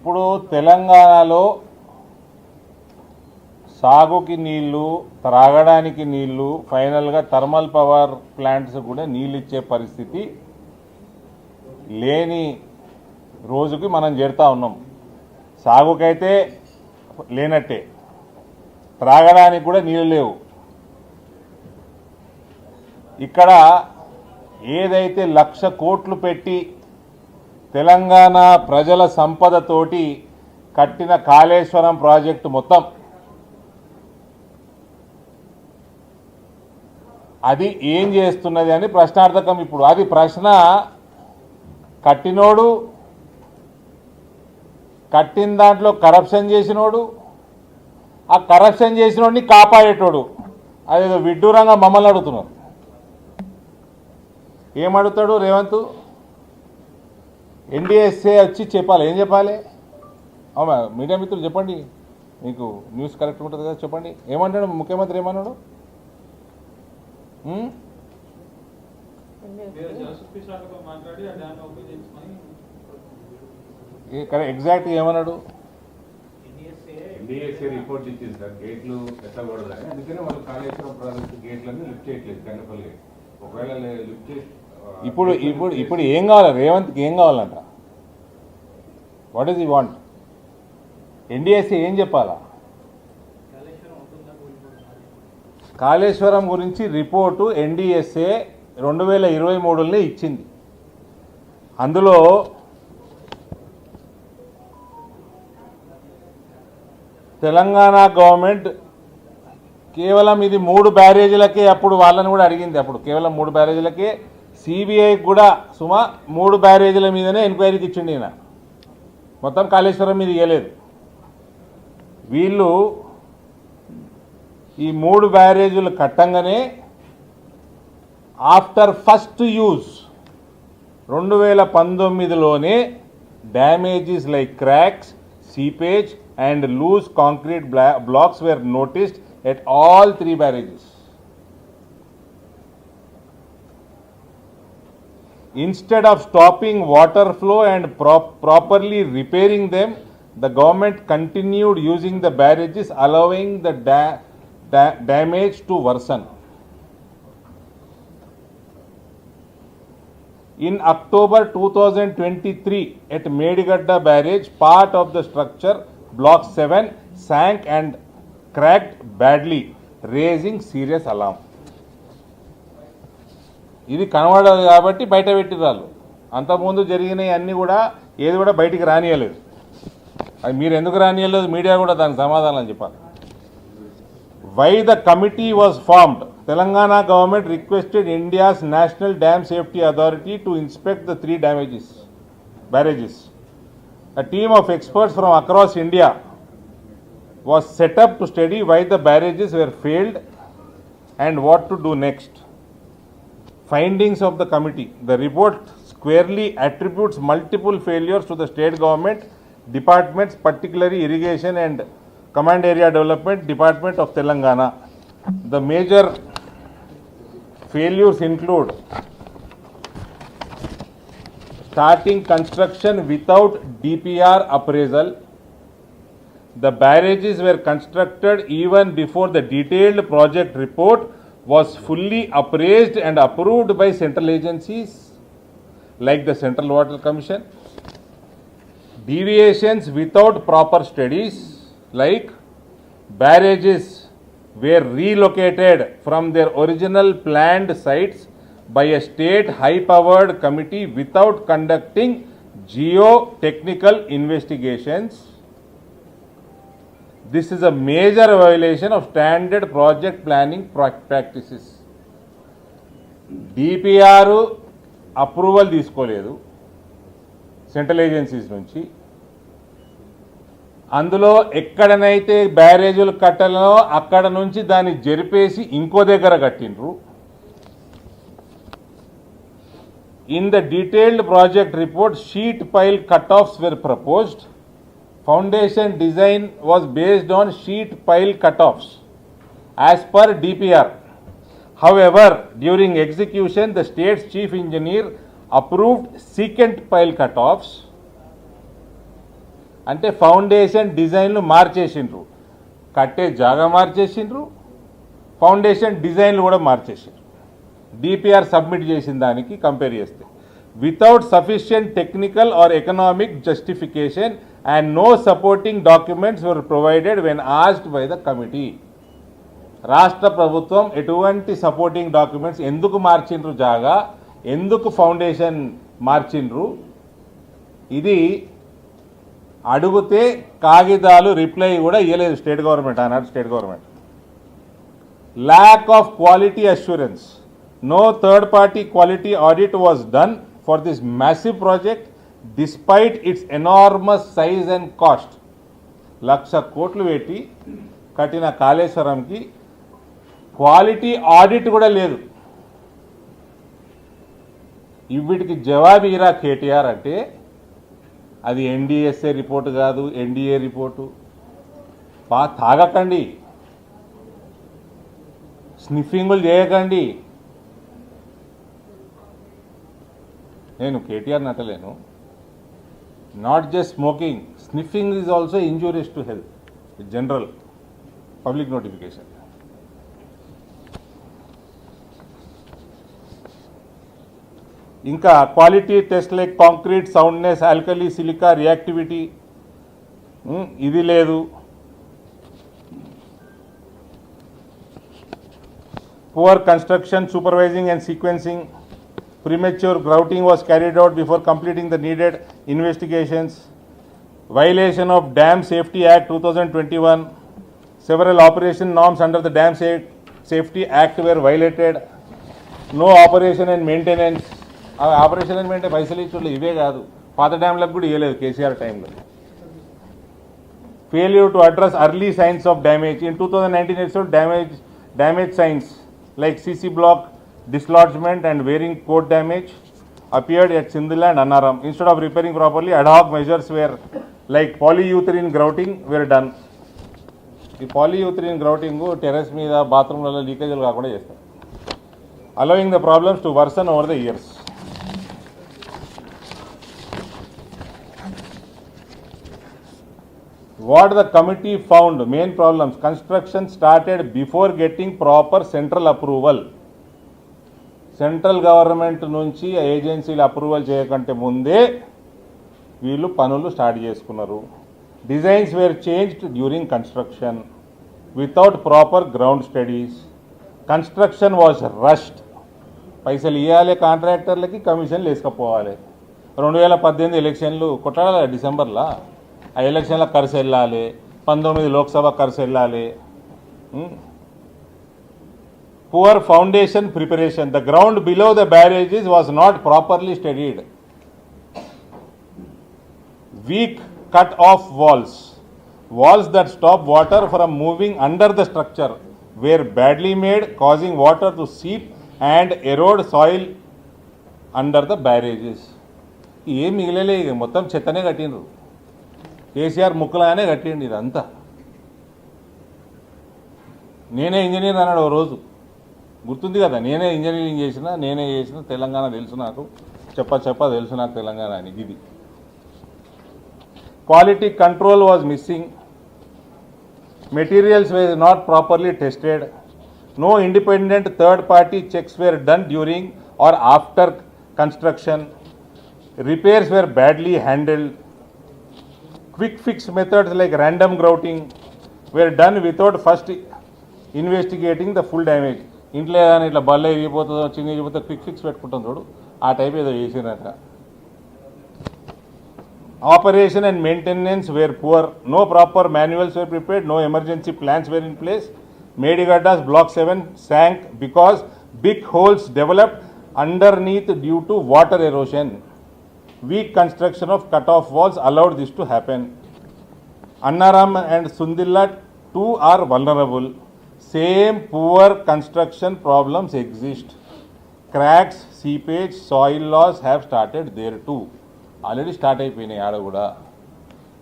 ఇప్పుడు తెలంగాణలో సాగుకి నీళ్లు, త్రాగడానికి నీళ్లు, ఫైనల్గా థర్మల్ పవర్ ప్లాంట్స్ కూడా నీళ్ళు ఇచ్చే పరిస్థితి లేని రోజుకి మనం చేరుతా ఉన్నాం. సాగుకైతే లేనట్టే, త్రాగడానికి కూడా నీళ్ళు లేవు. ఇక్కడ ఏదైతే 1,00,000 కోట్లు పెట్టి తెలంగాణ ప్రజల సంపదతోటి కట్టిన కాళేశ్వరం ప్రాజెక్టు మొత్తం అది ఏం చేస్తున్నది అని ప్రశ్నార్థకం. ఇప్పుడు అది ప్రశ్న కట్టినోడు, కట్టిన దాంట్లో కరప్షన్ చేసినోడు, ఆ కరప్షన్ చేసినోడిని కాపాడేటోడు అదేదో విడ్డూరంగా మమ్మల్ని అడుగుతున్నారు. ఏమడుగుతాడు రేవంత్? ఎన్డీఎస్ఏ వచ్చి చెప్పాలి. ఏం చెప్పాలి? అవునా మీడియా మిత్రులు చెప్పండి, మీకు న్యూస్ కరెక్ట్ ఉంటుంది కదా, చెప్పండి. ఏమంటాడు ముఖ్యమంత్రి? ఏమన్నాడు? ఎగ్జాక్ట్గా ఏమన్నాడు? ఎన్డీఎస్ఏ రిపోర్ట్ ఇచ్చింది సార్, గేట్లు పెట్టకూడదని. అందుకనే వాళ్ళు కాళేశ్వరం ప్రాజెక్టు గేట్లన్నీ లిఫ్ట్ చేయట్లేదు కన్నపల్లి. ఒకవేళ లిఫ్ట్ చేసి ఇప్పుడు ఇప్పుడు ఇప్పుడు ఏం కావాలి రేవంత్కి? ఏం కావాలంట? వాట్ ఈజ్ ఈ వాంట్? ఎన్డీఎస్ఏ ఏం చెప్పాలా? కాళేశ్వరం గురించి రిపోర్టు ఎన్డీఎస్ఏ 2023లోనే ఇచ్చింది. అందులో తెలంగాణ గవర్నమెంట్ కేవలం ఇది 3 బ్యారేజీలకే, అప్పుడు వాళ్ళని కూడా అడిగింది, అప్పుడు కేవలం 3 బ్యారేజీలకే, సిబిఐకి కూడా 3 బ్యారేజీల మీదనే ఎంక్వైరీకి ఇచ్చిండి ఈయన, మొత్తం కాళేశ్వరం మీద ఇవ్వలేదు. వీళ్ళు ఈ 3 బ్యారేజీలు కట్టంగానే ఆఫ్టర్ ఫస్ట్ యూజ్ 2019లోనే damages like cracks, seepage and loose concrete blocks were noticed at all 3 barrages. Instead of stopping water flow and properly repairing them, the government continued using the barrages, allowing the damage to worsen. In October 2023, at Medigadda barrage, part of the structure, block 7, sank and cracked badly, raising serious alarm. ఇది కనబడదు కాబట్టి బయట పెట్టిరాళ్ళు. అంతకుముందు జరిగినవి అన్నీ కూడా ఏది కూడా బయటికి రానియలేదు. అది మీరు ఎందుకు రానియలేదు? మీడియా కూడా దానికి సమాధానం చెప్పాలి. Why the committee was formed? Telangana government requested India's National Dam Safety Authority to inspect the 3 barrages. A team of experts from across India was set up to study why the barrages were failed and what to do next. Findings of the committee. The report squarely attributes multiple failures to the state government departments, particularly Irrigation and Command Area Development Department of Telangana. The major failures include starting construction without DPR appraisal. The barrages were constructed even before the detailed project report was fully appraised and approved by central agencies like the Central Water Commission. Deviations without proper studies, like barrages were relocated from their original planned sites by a state high-powered committee without conducting geotechnical investigations. This is a major violation of standard project planning practices. DPR approval తీసుకోలేదు central agencies నుంచి. అందులో ఎక్కడనైతే బ్యారేజీలు కట్టాలనో అక్కడ నుంచి దాన్ని జరిపేసి ఇంకో దగ్గర కట్టిండ్రు. In the detailed project report, sheet pile cutoffs were proposed. Foundation design was based on sheet pile cutoffs as per DPR. However, during execution, the state's chief engineer approved secant pile cutoffs అంటే foundation డిజైన్లు మార్చేసిండ్రు, కట్టే జాగా మార్చేసిండ్రు, foundation డిజైన్లు కూడా మార్చేసిండ్రు. DPR submit చేసిన దానికి compare చేస్తే without sufficient technical or economic justification and no supporting documents were provided when asked by the committee. రాష్ట్ర ప్రభుత్వం ఎటువంటి సపోర్టింగ్ డాక్యుమెంట్స్ ఎందుకు మార్చిండ్రు, జాగా ఎందుకు ఫౌండేషన్ మార్చిండ్రు, ఇది అడిగితే కాగితాలు రిప్లై కూడా ఇవ్వలేదు స్టేట్ గవర్నమెంట్, ఆనాడు state government. Lack of quality assurance, no third party quality audit was done for this massive project despite its enormous size and cost. 1,00,000 కోట్లు పెట్టి కట్టిన కాళేశ్వరంకి క్వాలిటీ ఆడిట్ కూడా లేదు. వీటికి జవాబు ఇరా కేటీఆర్ అంటే అది ఎన్డీఎస్ఏ రిపోర్టు కాదు, ఎన్డీఏ రిపోర్టు. తాగకండి, స్నిఫింగులు చేయకండి. నేను కేటీఆర్ నటలేను. Not just smoking, sniffing is also injurious to health. General public notification. ఇంకా quality test like concrete, soundness, alkali, silica, reactivity ఇది లేదు. Poor construction, supervising and sequencing. Premature grouting was carried out before completing the needed investigations. Violation of Dam Safety Act 2021. Several operation norms under the Dam Safety Act were violated. No operation and maintenance. Operation and maintenance పైసలు ఇచ్చుళ్ళు ఇవే కాదు, పాత డ్యామ్లకు కూడా ఇవ్వలేదు కేసీఆర్ టైంలో. Failure to address early signs of damage. In 2019 episode, damage signs like CC block dislodgement and wearing coat damage appeared at Sindhila and Annaram. Instead of repairing properly, ad hoc measures were like polyurethane grouting were done. The polyurethane grouting terrace మీద బాత్రూమ్లలో లీకేజీలు కాకుండా చేస్తారు, allowing the problems to worsen over the years. What the committee found, main problems: construction started before getting proper central approval. Central government నుంచి ఏజెన్సీలు approval చేయకంటే ముందే వీళ్ళు పనులు start చేసుకున్నారు. Designs were changed during construction without proper ground studies. Construction was rushed. పైసలు ఇవ్వాలి కాంట్రాక్టర్లకి, కమిషన్లు వేసుకపోవాలి. 2018 ఎలక్షన్లు కొట్టాలి డిసెంబర్లో. ఆ ఎలక్షన్ల ఖర్చు వెళ్ళాలి, 19 లోక్సభ ఖర్చు వెళ్ళాలి. Poor foundation preparation. The ground below the barrages was not properly studied. Weak cut-off walls. Walls that stop water from moving under the structure were badly made, causing water to seep and erode soil under the barrages. ఏం మిగిలలే, మొత్తం చెత్తనే కట్టిండ్రు. కేసీఆర్ ముక్కలానే కట్టిండు ఇదంతా. నేనే engineer అన్నాడు ఓ రోజు, గుర్తుంది కదా, నేనే ఇంజనీరింగ్ చేసిన, నేనే చేసిన, తెలంగాణ తెలుసు నాకు, చెప్ప తెలుసు నాకు తెలంగాణ అని. ఇది quality control was missing. Materials were not properly tested. No independent third party checks were done during or after construction. Repairs were badly handled. Quick fix methods like random grouting were done without first investigating the full damage. ఇంట్లో ఏదైనా ఇట్లా బల్ల ఇరిగిపోతుందో, చిన్న ఇరిగిపోతే quick fix పెట్టుకుంటాం చూడు, ఆ type ఏదో చేసినట్ట. Operation and maintenance were poor. No proper manuals were prepared. No emergency plans were in place. Medigadda's Block 7 sank because big holes developed underneath due to water erosion. Weak construction of cut-off walls allowed this to happen. Annaram and Sindhila too are vulnerable. Same poor construction problems exist. Cracks, seepage, soil loss have started there too. Already start అయిపోయినాయి ఆడ కూడా.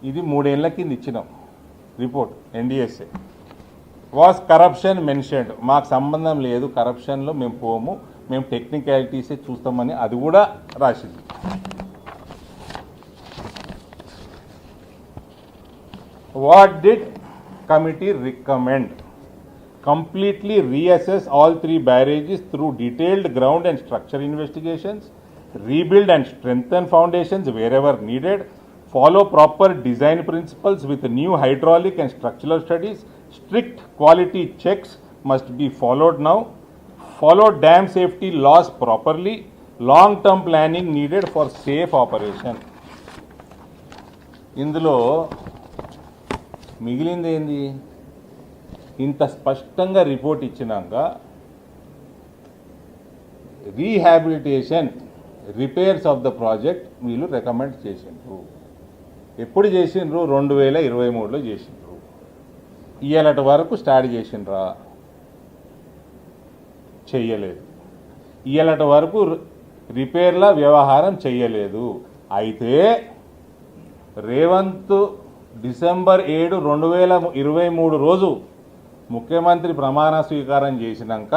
ఇది 3 ఏళ్ల కింద ఇచ్చినాం report. NDSA was corruption mentioned. మాకు సంబంధం లేదు కరప్షన్లో, మేము పోము, మేము టెక్నికాలిటీసే చూస్తామని అది కూడా రాసింది. What did committee recommend? Completely reassess all 3 barrages through detailed ground and structure investigations, rebuild and strengthen foundations wherever needed, follow proper design principles with new hydraulic and structural studies, strict quality checks must be followed now, follow dam safety laws properly, long-term planning needed for safe operation. ఇందులో మిగిలింది ఏంది? ఇంత స్పష్టంగా report ఇచ్చినాక rehabilitation repairs of the project వీళ్ళు recommend చేసిండ్రు. ఎప్పుడు చేసిండ్రు? 2023లో చేసిండ్రు. ఇయ్యాలటి వరకు స్టార్ట్ చేసిండ్రా? చెయ్యలేదు. ఇయ్యాలటి వరకు రిపేర్ల వ్యవహారం చెయ్యలేదు. అయితే రేవంత్ డిసెంబర్ 7, 2023 రోజు ముఖ్యమంత్రి ప్రమాణ స్వీకారం చేసినాక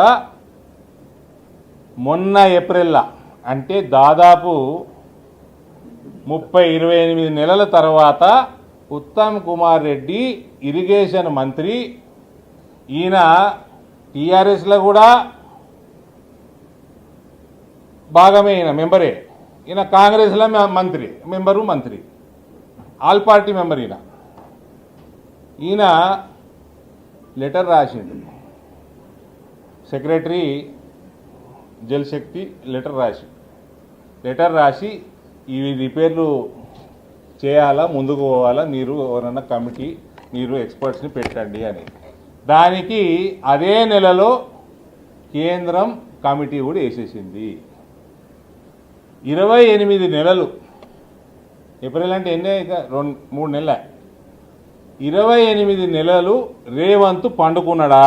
మొన్న ఏప్రిల్లో, అంటే దాదాపు 28 నెలల తర్వాత ఉత్తమ్ కుమార్ రెడ్డి ఇరిగేషన్ మంత్రి, ఈయన టీఆర్ఎస్లో కూడా భాగమే, ఈయన మెంబరే. ఈయన కాంగ్రెస్లో మంత్రి, ఆల్ పార్టీ మెంబర్. ఈయన లెటర్ రాసిండు, సెక్రటరీ జలశక్తి లెటర్ రాసి ఇవి రిపేర్లు చేయాలా, ముందుకు పోవాలా, మీరు ఎవరన్నా కమిటీ, మీరు ఎక్స్పర్ట్స్ని పెట్టండి అని. దానికి అదే నెలలో కేంద్రం కమిటీ కూడా వేసేసింది. 28 నెలలు, ఏప్రిల్ అంటే ఎన్నే, ఇక 3 నెలల, 28 నెలలు రేవంత్ పండుకున్నాడా?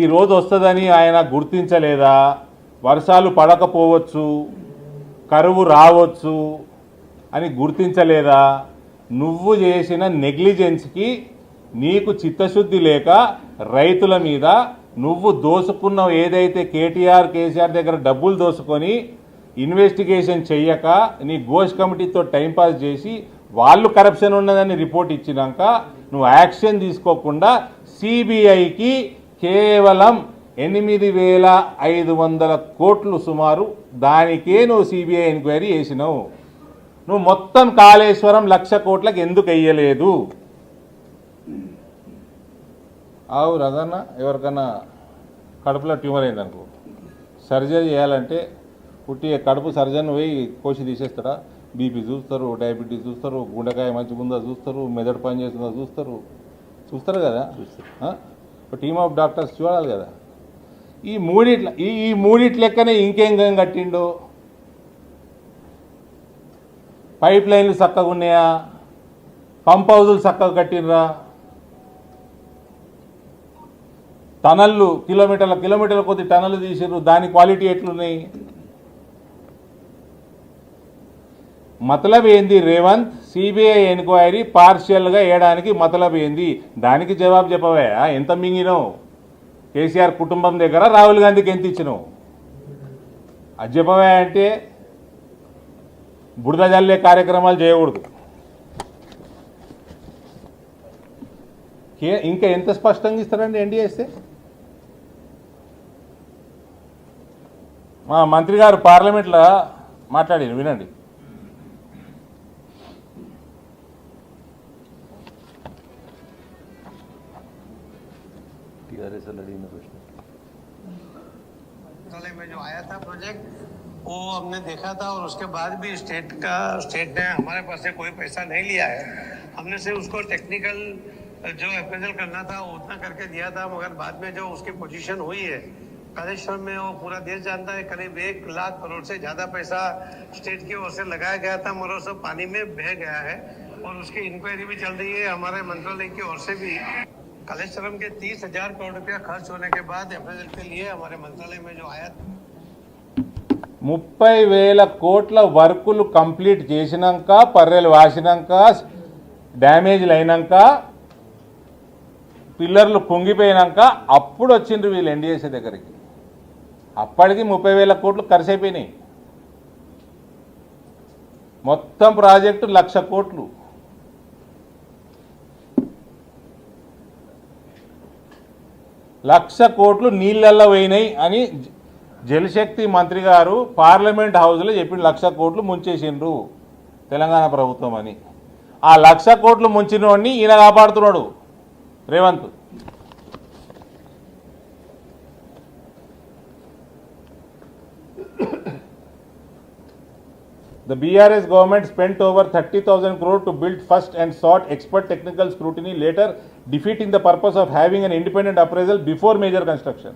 ఈ రోజు వస్తుందని ఆయన గుర్తించలేదా? వర్షాలు పడకపోవచ్చు, కరువు రావచ్చు అని గుర్తించలేదా? నువ్వు చేసిన నెగ్లిజెన్స్కి, నీకు చిత్తశుద్ధి లేక రైతుల మీద నువ్వు దోసుకున్న ఏదైతే కేసీఆర్ దగ్గర డబ్బులు దోసుకొని ఇన్వెస్టిగేషన్ చెయ్యక నీ ఘోష్ కమిటీతో టైంపాస్ చేసి వాళ్ళు కరప్షన్ ఉన్నదని రిపోర్ట్ ఇచ్చినాక నువ్వు యాక్షన్ తీసుకోకుండా సిబిఐకి కేవలం 8,500 కోట్లు సుమారు, దానికే నువ్వు సిబిఐ ఎంక్వైరీ చేసినావు. నువ్వు మొత్తం కాళేశ్వరం 1,00,000 కోట్లకు ఎందుకు వెయ్యలేదు? ఆవు రదన్న, ఎవరికన్నా కడుపులో ట్యూమర్ అయిందనుకో, సర్జరీ చేయాలంటే పుట్టి కడుపు సర్జన్ పోయి కోసి తీసేస్తాడా? బీపీ చూస్తారు, డయాబెటీస్ చూస్తారు, గుండెకాయ మంచిగా ఉందా చూస్తారు, మెదడు పని చేస్తుందా చూస్తారు కదా. ఒక టీమ్ ఆఫ్ డాక్టర్స్ చూడాలి కదా. ఈ మూడిట్ల లెక్కనే ఇంకేం కట్టిండు? పైప్ లైన్లు చక్కగా ఉన్నాయా? పంప్ హౌజులు చక్కగా కట్టినరా? టనళ్ళు కిలోమీటర్ల కొద్ది టనళ్ళు తీసిర్రు, దాని క్వాలిటీ ఎట్లున్నాయి? మతలబ్ ఏంది రేవంత్? సిబిఐ ఎంక్వైరీ పార్షియల్గా వేయడానికి మతలబ్ ఏంది? దానికి జవాబు చెప్పవా? ఎంత మింగినావు కేసీఆర్ కుటుంబం దగ్గర? రాహుల్ గాంధీకి ఎంత ఇచ్చినావు? అది చెప్పవా అంటే బురద జల్లే కార్యక్రమాలు చేయకూడదు. ఇంకా ఎంత స్పష్టంగా ఇస్తారండి ఎన్డీఏస్తే? మా మంత్రి గారు పార్లమెంట్లో మాట్లాడారు, వినండి. मंत्रालय में जो आया था प्रोजेक्ट, वो हमने देखा था और उसके बाद भी स्टेट ने हमारे पास से कोई पैसा नहीं लिया है. हमने सिर्फ उसको टेक्निकल जो अप्रेजल करना था वो उतना करके दिया था, मगर बाद में जो उसकी पोजीशन हुई है कालेश्वर में, वो पूरा देश जानता है, करीब 1 लाख करोड़ से ज्यादा पैसा स्टेट की ओर से लगाया गया था, मगर सब पानी में बह गया है और उसकी इंक्वायरी भी चल रही है हमारे मंत्रालय की ओर से भी. कालेश्वरम के 30,000 करोड़ रुपया खर्च होने के बाद अप्रेजल के लिए हमारे मंत्रालय में जो आया 30,000 కోట్ల వర్కులు కంప్లీట్ చేసినాక, పర్రెలు వాసినాక, డ్యామేజ్లు అయినాక, పిల్లర్లు కుంగిపోయినాక అప్పుడు వచ్చిండ్రు వీళ్ళు ఎన్డీఎస్ఏ దగ్గరికి. అప్పటికి 30,000 కోట్లు ఖర్చు అయిపోయినాయి. మొత్తం ప్రాజెక్టు 1,00,000 కోట్లు. 1,00,000 కోట్లు నీళ్ళల్లో పోయినాయి అని జలశక్తి మంత్రి గారు పార్లమెంట్ హౌస్లో చెప్పిన 1,00,000 కోట్లు ముంచేసిండ్రు తెలంగాణ ప్రభుత్వం అని. ఆ 1,00,000 కోట్లు ముంచినోడిని ఈయన కాపాడుతున్నాడు Revanth. The BRS government spent over 30,000 crore to build first and sought expert technical scrutiny, later defeating the purpose of having an independent appraisal before major construction.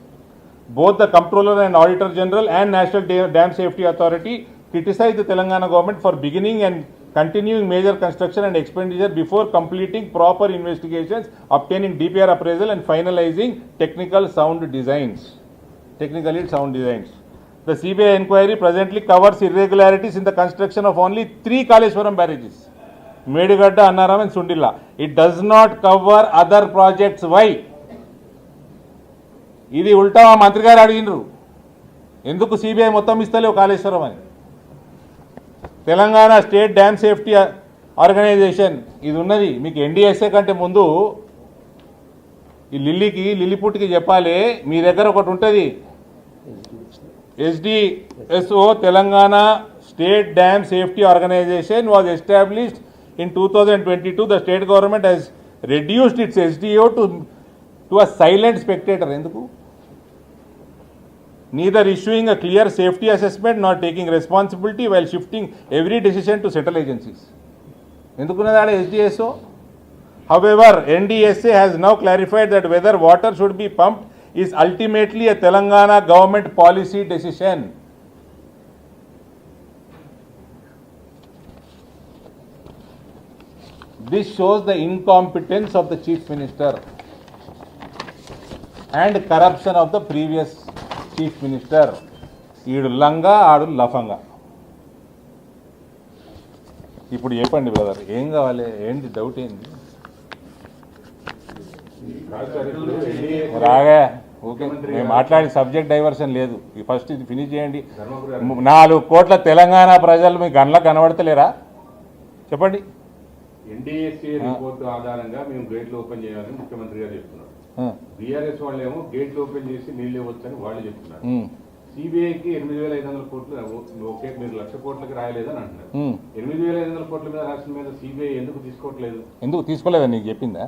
Both the Comptroller and Auditor General and National Dam Safety Authority criticized the Telangana government for beginning and continuing major construction and expenditure before completing proper investigations, obtaining DPR appraisal and finalizing technically sound designs. The CBI inquiry presently covers irregularities in the construction of only 3 Kaleshwaram barrages, Medigadda, Annaram and Sundilla. It does not cover other projects. Why? ఇది ఉల్టా మా మంత్రి గారు అడిగినారు, ఎందుకు CBI మొత్తం ఇస్తలేవు కాళేశ్వరం అని. Telangana state dam safety organization ఇది ఉన్నది మీకు. ఎన్డీఎస్ఏ కంటే ముందు ఈ లిల్లీపుట్కి చెప్పాలి, మీ దగ్గర ఒకటి ఉంటుంది SDSO, Telangana State Dam Safety Organization was established in 2022. The state government has reduced its SDO to a silent spectator. Enduku? Neither issuing a clear safety assessment nor taking responsibility while shifting every decision to central agencies. Endukunnada SDSO? However, NDSA has now clarified that whether water should be pumped is ultimately a Telangana government policy decision. This shows the incompetence of the Chief Minister and corruption of the previous Chief Minister. ఈడు లంగా ఆడు లఫంగా. ఇప్పుడు చెప్పండి brother, ఏం కావాలి, ఏంటి doubt ఏంటి? రాగా ఓకే, మేము మాట్లాడి సబ్జెక్ట్ డైవర్షన్ లేదు. ఫస్ట్ ఇది ఫినిష్ చేయండి. 4 కోట్ల తెలంగాణ ప్రజలు మీ గంటలకు కనబడతలేరా చెప్పండి. ఎన్డీఎస్సీ రిపోర్టు ఆధారంగా మేము గేట్లు ఓపెన్ చేయాలని ముఖ్యమంత్రి గారు చెప్తున్నారు. బీఆర్ఎస్ వాళ్ళేమో గేట్లు ఓపెన్ చేసి నీళ్ళు ఇవ్వచ్చని వాళ్ళు చెప్తున్నారు. సిబిఐకి 8,500 కోట్లు ఓకే, మీరు 1,00,000 కోట్లకి రాయలేదని అంటున్నారు. 8,500 కోట్ల మీద రాసిన మీద సిబిఐ ఎందుకు తీసుకోవట్లేదు? ఎందుకు తీసుకోలేదని నీకు చెప్పిందా?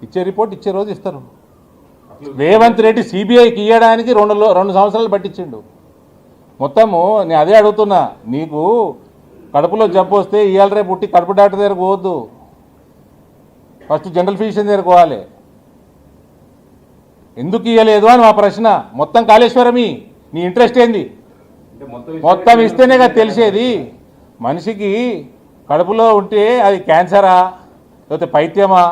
ఇచ్చే రిపోర్ట్ ఇచ్చే రోజు ఇస్తారు. రేవంత్ రెడ్డి సిబిఐకి ఇవ్వడానికి 2 సంవత్సరాలు పట్టించిండు. మొత్తము నేను అదే అడుగుతున్నా, నీకు కడుపులో జబ్బు వస్తే ఇవాళ రేపు పుట్టి కడుపు డాక్టర్ దగ్గరకు పోవద్దు, ఫస్ట్ జనరల్ ఫిజిషియన్ దగ్గరకు పోవాలి. ఎందుకు ఇవ్వలేదు అని మా ప్రశ్న. మొత్తం కాళేశ్వరమి, నీ ఇంట్రెస్ట్ ఏంది? మొత్తం ఇస్తేనే కదా తెలిసేది. మనిషికి కడుపులో ఉంటే అది క్యాన్సరా లేకపోతే పైత్యమా,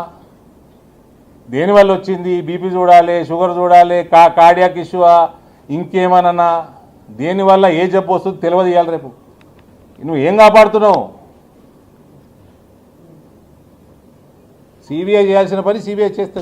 దేనివల్ల వచ్చింది, బీపీ చూడాలి, షుగర్ చూడాలి, కార్డియాక్ ఇష్యూవా, ఇంకేమన్నా దేనివల్ల ఏ జబ్బు వస్తుందో తెలియదు. ఇవ్వాలి రేపు నువ్వు ఏం కాపాడుతున్నావు? సిబిఐ చేయాల్సిన పని సిబిఐ చేస్తుంది.